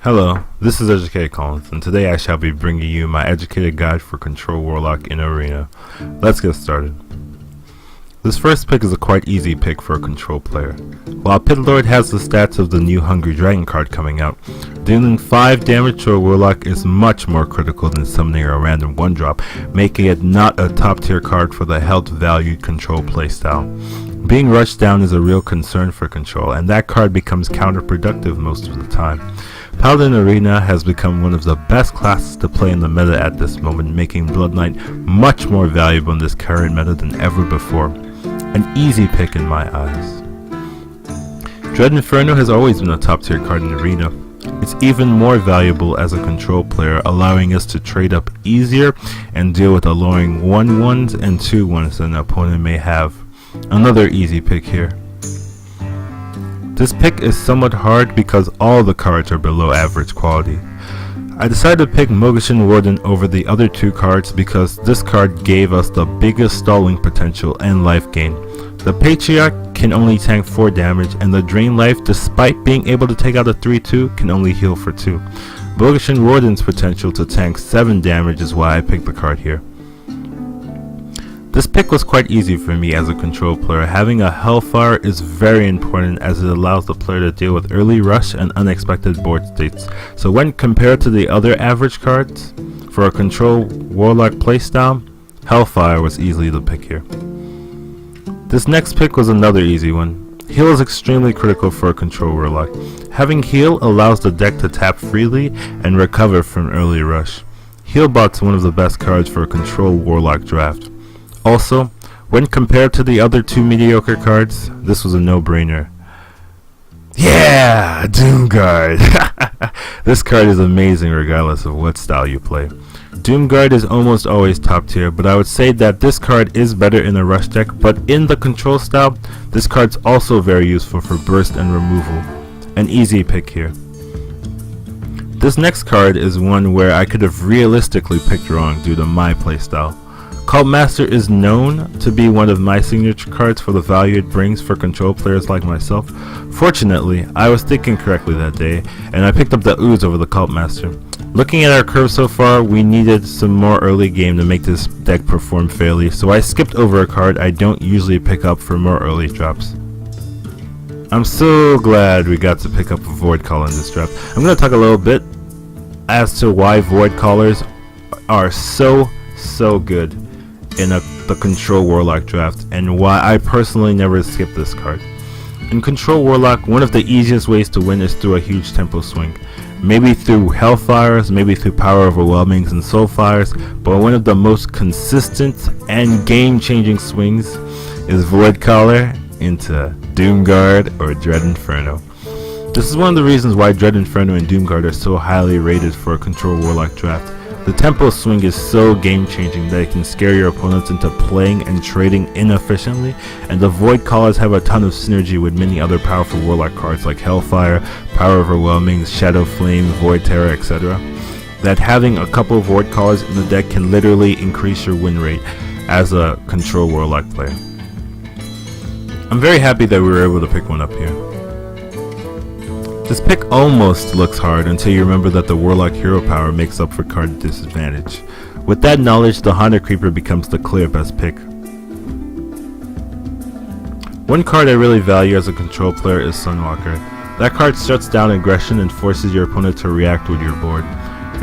Hello, this is Educatedcollins, and today I shall be bringing you my educated guide for Control Warlock in Arena. Let's get started. This first pick is a quite easy pick for a control player. While Pit Lord has the stats of the new Hungry Dragon card coming out, dealing 5 damage to a Warlock is much more critical than summoning a random 1-drop, making it not a top tier card for the health valued control playstyle. Being rushed down is a real concern for control, and that card becomes counterproductive most of the time. Paladin Arena has become one of the best classes to play in the meta at this moment, making Blood Knight much more valuable in this current meta than ever before. An easy pick in my eyes. Dread Inferno has always been a top tier card in Arena. It's even more valuable as a control player, allowing us to trade up easier and deal with alluring 1/1s and 2/1s that an opponent may have. Another easy pick here. This pick is somewhat hard because all the cards are below average quality. I decided to pick Mogashin Warden over the other 2 cards because this card gave us the biggest stalling potential and life gain. The Patriarch can only tank 4 damage, and the Drain Life, despite being able to take out a 3/2, can only heal for 2. Mogashin Warden's potential to tank 7 damage is why I picked the card here. This pick was quite easy for me as a control player. Having a Hellfire is very important as it allows the player to deal with early rush and unexpected board states. So when compared to the other average cards, for a control Warlock playstyle, Hellfire was easily the pick here. This next pick was another easy one. Heal is extremely critical for a control Warlock. Having heal allows the deck to tap freely and recover from early rush. Healbot's one of the best cards for a control Warlock draft. Also, when compared to the other 2 mediocre cards, this was a no-brainer. Yeah! Doomguard! This card is amazing regardless of what style you play. Doomguard is almost always top tier, but I would say that this card is better in a rush deck, but in the control style, this card's also very useful for burst and removal. An easy pick here. This next card is one where I could have realistically picked wrong due to my playstyle. Cult Master is known to be one of my signature cards for the value it brings for control players like myself. Fortunately, I was thinking correctly that day, and I picked up the Ooze over the Cult Master. Looking at our curve so far, we needed some more early game to make this deck perform fairly, so I skipped over a card I don't usually pick up for more early drops. I'm so glad we got to pick up a Void Caller in this draft. I'm going to talk a little bit as to why Void Callers are so good in the Control Warlock draft, and why I personally never skip this card. In Control Warlock, one of the easiest ways to win is through a huge tempo swing. Maybe through Hellfires, maybe through Power Overwhelmings and Soulfires, but one of the most consistent and game-changing swings is Void Caller into Doomguard or Dread Inferno. This is one of the reasons why Dread Inferno and Doomguard are so highly rated for a Control Warlock draft. The tempo swing is so game-changing that it can scare your opponents into playing and trading inefficiently, and the Void Callers have a ton of synergy with many other powerful Warlock cards like Hellfire, Power Overwhelming, Shadow Flame, Void Terror, etc. That having a couple of Void Callers in the deck can literally increase your win rate as a control Warlock player. I'm very happy that we were able to pick one up here. This pick almost looks hard until you remember that the Warlock hero power makes up for card disadvantage. With that knowledge, the Haunted Creeper becomes the clear best pick. One card I really value as a control player is Sunwalker. That card shuts down aggression and forces your opponent to react with your board.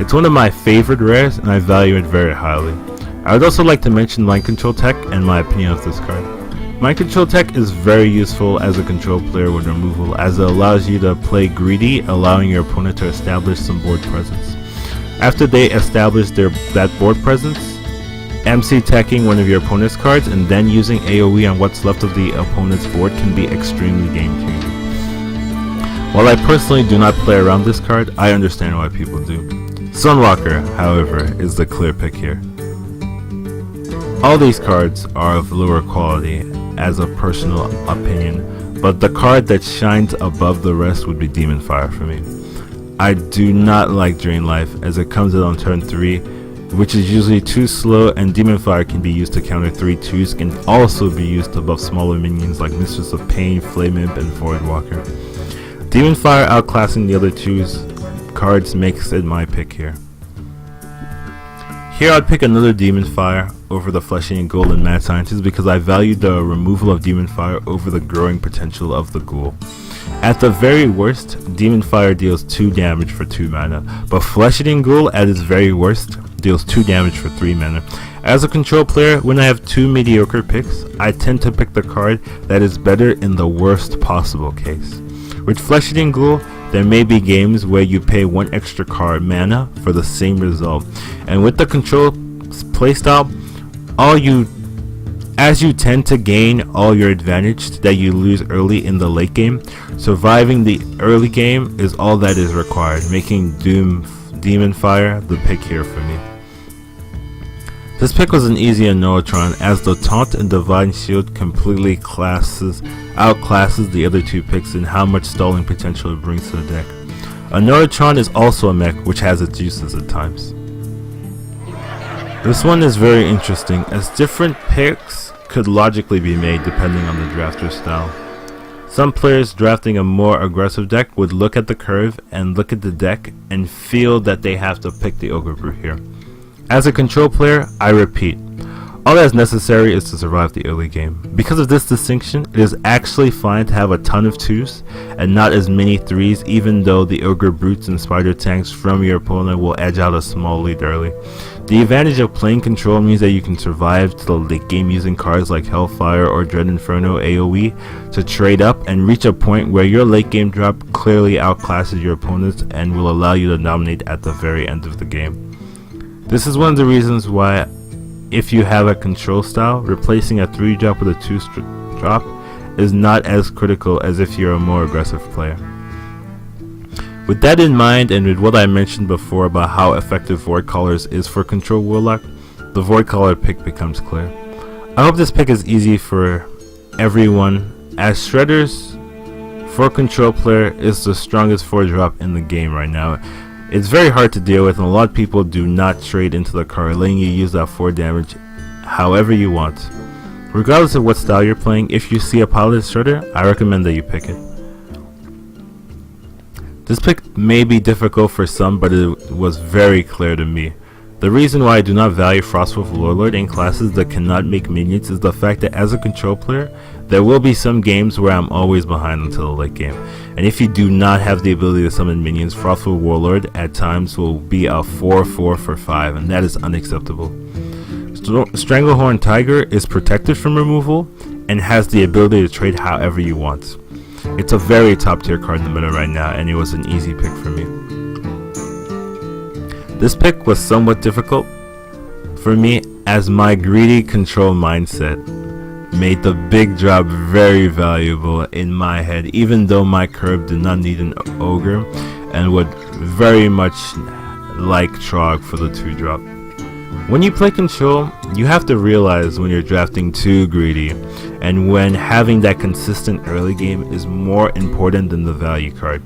It's one of my favorite rares, and I value it very highly. I would also like to mention Mind Control Tech and my opinion of this card. Mind Control Tech is very useful as a control player with removal, as it allows you to play greedy, allowing your opponent to establish some board presence. After they establish that board presence, MC teching one of your opponent's cards and then using AoE on what's left of the opponent's board can be extremely game changing. While I personally do not play around this card, I understand why people do. Sunwalker, however, is the clear pick here. All these cards are of lower quality as a personal opinion, but the card that shines above the rest would be Demon Fire for me. I do not like Drain Life as it comes in on turn 3, which is usually too slow, and Demon Fire can be used to counter 3/2s, can also be used above smaller minions like Mistress of Pain, Flame Imp, and Void Walker. Demon Fire outclassing the other 2's cards makes it my pick here. Here I'd pick another Demon Fire over the Flesh-Eating Ghoul and Mad Scientist because I value the removal of Demon Fire over the growing potential of the Ghoul. At the very worst, Demon Fire deals 2 damage for 2 mana, but Flesh-Eating Ghoul at its very worst deals 2 damage for 3 mana. As a control player, when I have 2 mediocre picks, I tend to pick the card that is better in the worst possible case. With Flesh-Eating Ghoul, there may be games where you pay 1 extra card mana for the same result, and with the control playstyle, as you tend to gain all your advantage that you lose early in the late game, surviving the early game is all that is required, making Demon Fire the pick here for me. This pick was an easy Annoatron, as the Taunt and Divine Shield completely outclasses the other 2 picks in how much stalling potential it brings to the deck. Annoatron is also a mech which has its uses at times. This one is very interesting, as different picks could logically be made depending on the drafter's style. Some players drafting a more aggressive deck would look at the curve and look at the deck and feel that they have to pick the Ogre Brute here. As a control player, I repeat, all that is necessary is to survive the early game. Because of this distinction, it is actually fine to have a ton of 2s and not as many 3s, even though the Ogre Brutes and Spider Tanks from your opponent will edge out a small lead early. The advantage of playing control means that you can survive to the late game using cards like Hellfire or Dread Inferno AoE to trade up and reach a point where your late game drop clearly outclasses your opponents and will allow you to dominate at the very end of the game. This is one of the reasons why, if you have a control style, replacing a 3-drop with a 2-drop is not as critical as if you're a more aggressive player. With that in mind, and with what I mentioned before about how effective Void Callers is for Control Warlock, the Void Caller pick becomes clear. I hope this pick is easy for everyone, as Shredders for Control player is the strongest 4-drop in the game right now. It's very hard to deal with, and a lot of people do not trade into the card, letting you use that 4 damage however you want. Regardless of what style you're playing, if you see a Pilot Shredder, I recommend that you pick it. This pick may be difficult for some, but it was very clear to me. The reason why I do not value Frostwolf Warlord in classes that cannot make minions is the fact that as a control player, there will be some games where I'm always behind until the late game. And if you do not have the ability to summon minions, Frostwolf Warlord at times will be a 4/4 for 5, and that is unacceptable. Stranglehorn Tiger is protected from removal and has the ability to trade however you want. It's a very top tier card in the meta right now, and it was an easy pick for me. This pick was somewhat difficult for me, as my greedy control mindset made the big drop very valuable in my head, even though my curve did not need an Ogre and would very much like Trog for the 2-drop. When you play control, you have to realize when you're drafting too greedy, and when having that consistent early game is more important than the value card.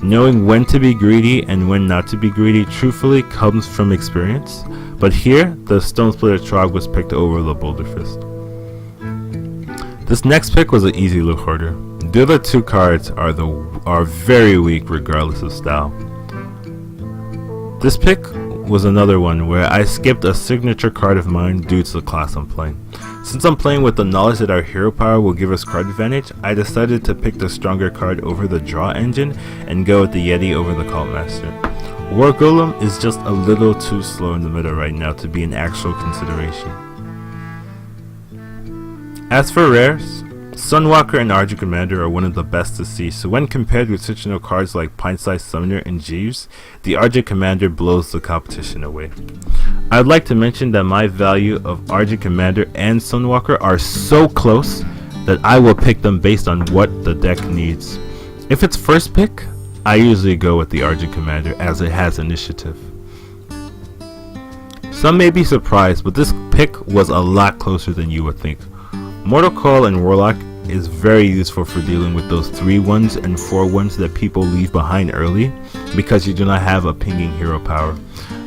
Knowing when to be greedy and when not to be greedy truthfully comes from experience, but here the Stone Splitter Trog was picked over the Boulder Fist. This next pick was an easy look harder. The other 2 cards are very weak regardless of style. This pick was another one where I skipped a signature card of mine due to the class I'm playing. Since I'm playing with the knowledge that our hero power will give us card advantage, I decided to pick the stronger card over the draw engine and go with the Yeti over the Cult Master. War Golem is just a little too slow in the meta right now to be an actual consideration. As for rares, Sunwalker and Argent Commander are one of the best to see, so when compared with situational cards like Pint-Sized Summoner and Jeeves, the Argent Commander blows the competition away. I'd like to mention that my value of Argent Commander and Sunwalker are so close that I will pick them based on what the deck needs. If it's first pick, I usually go with the Argent Commander as it has initiative. Some may be surprised, but this pick was a lot closer than you would think. Mortal Coil and Warlock is very useful for dealing with those 3/1s and 4/1s that people leave behind early because you do not have a pinging hero power.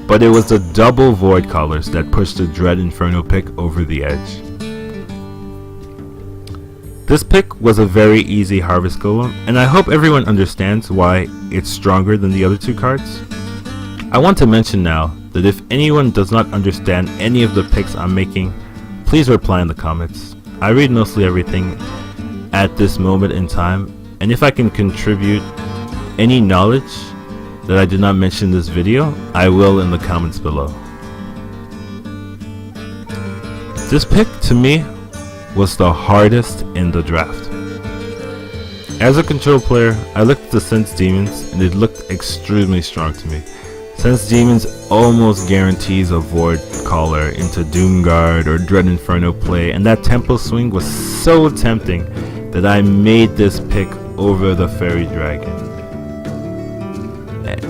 But it was the double Void Callers that pushed the Dread Inferno pick over the edge. This pick was a very easy harvest golem, and I hope everyone understands why it's stronger than the other two cards. I want to mention now that if anyone does not understand any of the picks I'm making, please reply in the comments. I read mostly everything at this moment in time, and if I can contribute any knowledge that I did not mention in this video, I will in the comments below. This pick to me was the hardest in the draft. As a control player, I looked at the Sense Demons and it looked extremely strong to me. Sense Demons almost guarantees a Void Caller into Doomguard or Dread Inferno play, and that tempo swing was so tempting that I made this pick over the Fairy Dragon.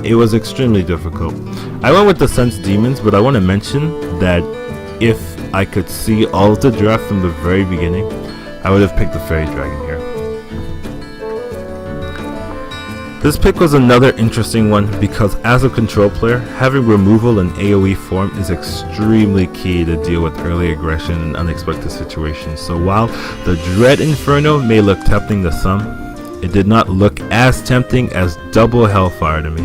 It was extremely difficult. I went with the Sense Demons, but I want to mention that if I could see all of the draft from the very beginning, I would have picked the Fairy Dragon here. This pick was another interesting one because as a control player, having removal in AoE form is extremely key to deal with early aggression and unexpected situations. So while the Dread Inferno may look tempting to some, it did not look as tempting as Double Hellfire to me.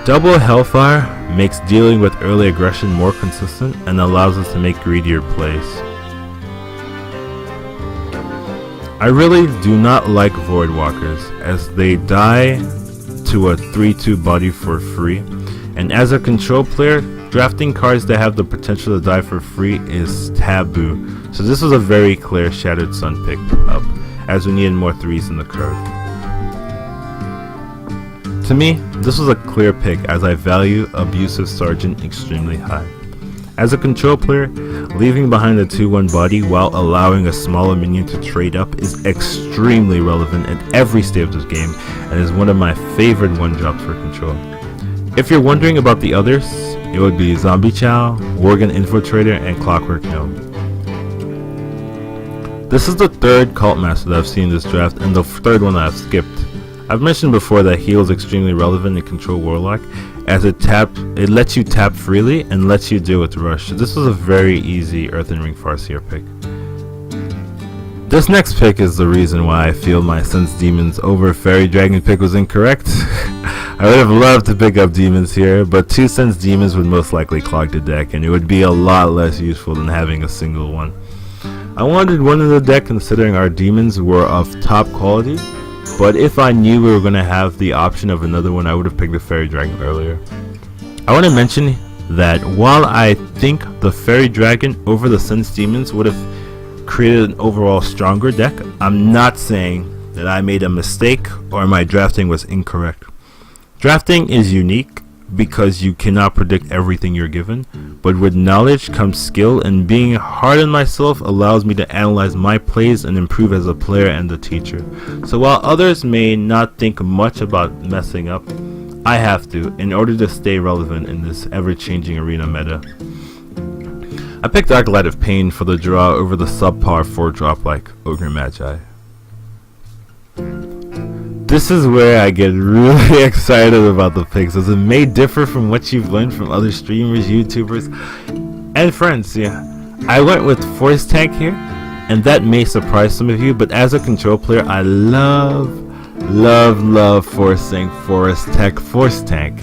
Double Hellfire makes dealing with early aggression more consistent and allows us to make greedier plays. I really do not like Voidwalkers as they die to a 3/2 body for free, and as a control player, drafting cards that have the potential to die for free is taboo. So this was a very clear Shattered Sun pick up, as we needed more 3s in the curve. To me, this was a clear pick as I value Abusive Sergeant extremely high. As a control player, leaving behind a 2/1 body while allowing a smaller minion to trade up is extremely relevant at every stage of this game and is one of my favorite 1-drops for control. If you're wondering about the others, it would be Zombie Chow, Worgen Infiltrator, and Clockwork Gnome. This is the third Cult Master that I've seen in this draft and the third one that I've skipped. I've mentioned before that heal is extremely relevant in Control Warlock as it lets you tap freely and lets you deal with rush. So this was a very easy Earthen Ring Farseer pick. This next pick is the reason why I feel my Sense Demons over Fairy Dragon pick was incorrect. I would have loved to pick up Demons here, but 2 Sense Demons would most likely clog the deck and it would be a lot less useful than having a single one. I wanted one in the deck considering our Demons were of top quality, but if I knew we were going to have the option of another one, I would have picked the Fairy Dragon earlier. I want to mention that while I think the Fairy Dragon over the Sense Demons would have created an overall stronger deck, I'm not saying that I made a mistake or my drafting was incorrect. Drafting is unique because you cannot predict everything you're given, but with knowledge comes skill, and being hard on myself allows me to analyze my plays and improve as a player and a teacher. So while others may not think much about messing up, I have to in order to stay relevant in this ever-changing arena meta. I picked Dark Light of Pain for the draw over the subpar 4-drop like Ogre Magi. This is where I get really excited about the picks as it may differ from what you've learned from other streamers, YouTubers, and friends. Yeah, I went with Force Tank here, and that may surprise some of you, but as a control player, I love forcing Force Tank.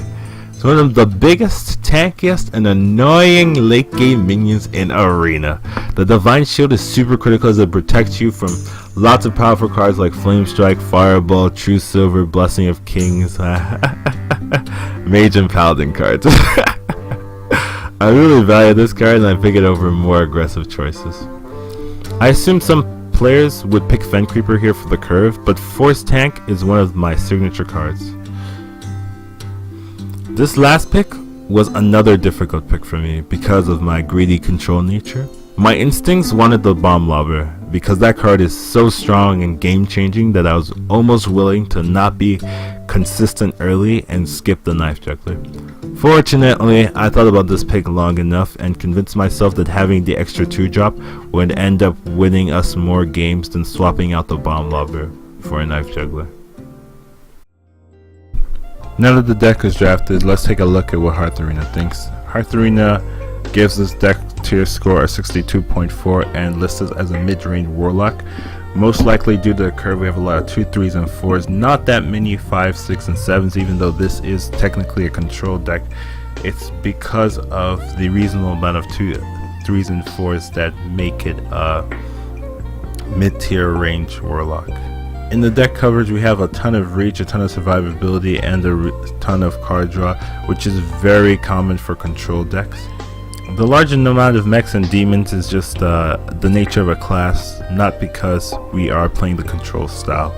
It's one of the biggest, tankiest, and annoying late game minions in Arena. The Divine Shield is super critical as it protects you from lots of powerful cards like Flame Strike, Fireball, True Silver, Blessing of Kings, Mage and Paladin cards. I really value this card and I pick it over more aggressive choices. I assume some players would pick Fen Creeper here for the curve, but Force Tank is one of my signature cards. This last pick was another difficult pick for me because of my greedy control nature. My instincts wanted the Bomb Lobber because that card is so strong and game changing that I was almost willing to not be consistent early and skip the Knife Juggler. Fortunately, I thought about this pick long enough and convinced myself that having the extra 2-drop would end up winning us more games than swapping out the Bomb Lobber for a Knife Juggler. Now that the deck is drafted, let's take a look at what Hearth Arena thinks. Hearth Arena gives this deck tier score are 62.4 and listed as a mid-range Warlock. Most likely due to the curve, we have a lot of 2, 3s, and 4s. Not that many 5, 6, and 7s, even though this is technically a control deck. It's because of the reasonable amount of 2, 3s, and 4s that make it a mid-tier range Warlock. In the deck coverage, we have a ton of reach, a ton of survivability, and a ton of card draw, which is very common for control decks. The large amount of mechs and demons is just the nature of a class, not because we are playing the control style.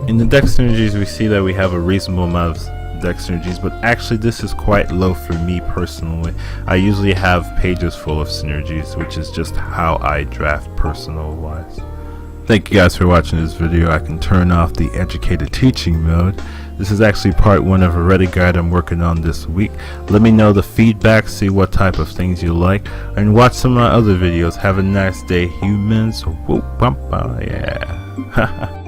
In the deck synergies, we see that we have a reasonable amount of deck synergies, but actually this is quite low for me personally. I usually have pages full of synergies, which is just how I draft personal wise. Thank you guys for watching this video. I can turn off the educated teaching mode. This is actually part 1 of a Reddit guide I'm working on this week. Let me know the feedback, see what type of things you like, and watch some of my other videos. Have a nice day, humans. Whoop, bump, yeah.